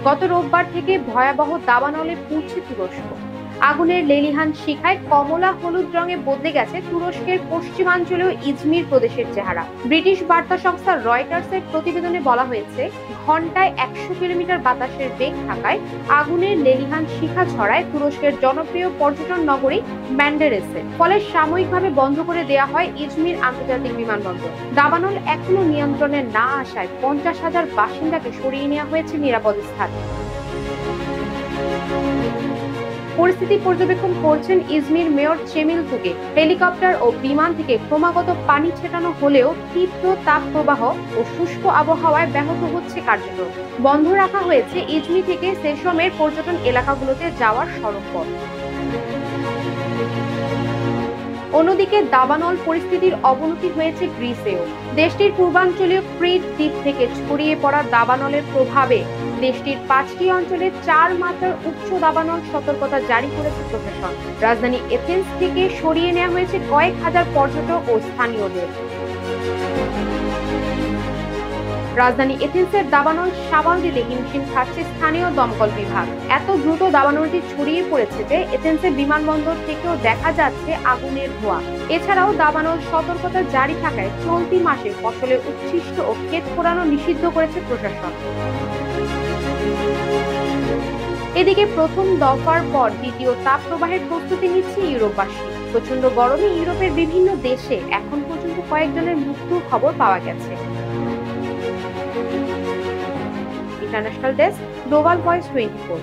গত রোববার থেকে ভয়াবহ দাবানলে পুড়ছে তুরস্ক। আগুনের লেলিহান শিখায় কমলা হলুদ রঙে বদলে গেছে তুরস্কের পশ্চিমাঞ্চলীয় ইজমির প্রদেশের চেহারা। ব্রিটিশ বার্তা সংস্থা রয়টার্সের প্রতিবেদনে বলা হয়েছে, ঘন্টায় ১০০ কিলোমিটার বাতাসের বেগ থাকায় আগুনের লেলিহান শিখা ছড়ায় তুরস্কের জনপ্রিয় পর্যটন নগরী ম্যান্ডেরেসে। ফলে সাময়িকভাবে বন্ধ করে দেওয়া হয় ইজমির আন্তর্জাতিক বিমানবন্দর। দাবানল এখনো নিয়ন্ত্রণে না আসায় ৫০,০০০ বাসিন্দাকে সরিয়ে নেওয়া হয়েছে নিরাপদ স্থানে। পরিস্থিতি পর্যবেক্ষণ করছেন ইজমির মেয়র চেমিল তুগে। হেলিকপ্টার ও বিমান থেকে ক্রমাগত পানি ছেটানো হলেও তীব্র তাপ প্রবাহ ও শুষ্ক আবহাওয়ায় ব্যাহত হচ্ছে কার্যক্রম। বন্ধ রাখা হয়েছে ইজমি থেকে সেসমের পর্যটন এলাকাগুলোতে যাওয়ার সড়কপথ। অন্যদিকে দাবানল পরিস্থিতির অবনতি হয়েছে গ্রিসেও। দেশটির পূর্বাঞ্চলীয় ক্রিট দ্বীপ থেকে ছড়িয়ে পড়া দাবানলের প্রভাবে দেশটির ৫টি অঞ্চলে ৪ মাত্রার উচ্চ দাবানল সতর্কতা জারি করেছে প্রশাসন। রাজধানী এথেন্স থেকে সরিয়ে নেওয়া হয়েছে কয়েক হাজার পর্যটক ও স্থানীয়দের। রাজধানী এথেন্সের দাবানল সামাল দিতে হিমশিম খাচ্ছে স্থানীয় দমকল বিভাগ। এত দ্রুত দাবানলটি ছড়িয়ে পড়েছে যে এথেন্সের বিমানবন্দর থেকেও দেখা যাচ্ছে আগুনের ধোঁয়া। এছাড়াও দাবানল সতর্কতা জারি থাকায় চলতি মাসে ফসলের উচ্ছিষ্ট ও ক্ষেত পোড়ানো নিষিদ্ধ করেছে প্রশাসন। এদিকে প্রথম দফার পর দ্বিতীয় তাপ প্রবাহের প্রস্তুতি নিচ্ছে ইউরোপবাসী। প্রচন্ড গরমে ইউরোপের বিভিন্ন দেশে এখন পর্যন্ত কয়েকজনের মৃত্যুর খবর পাওয়া গেছে। International desk, global voice 24।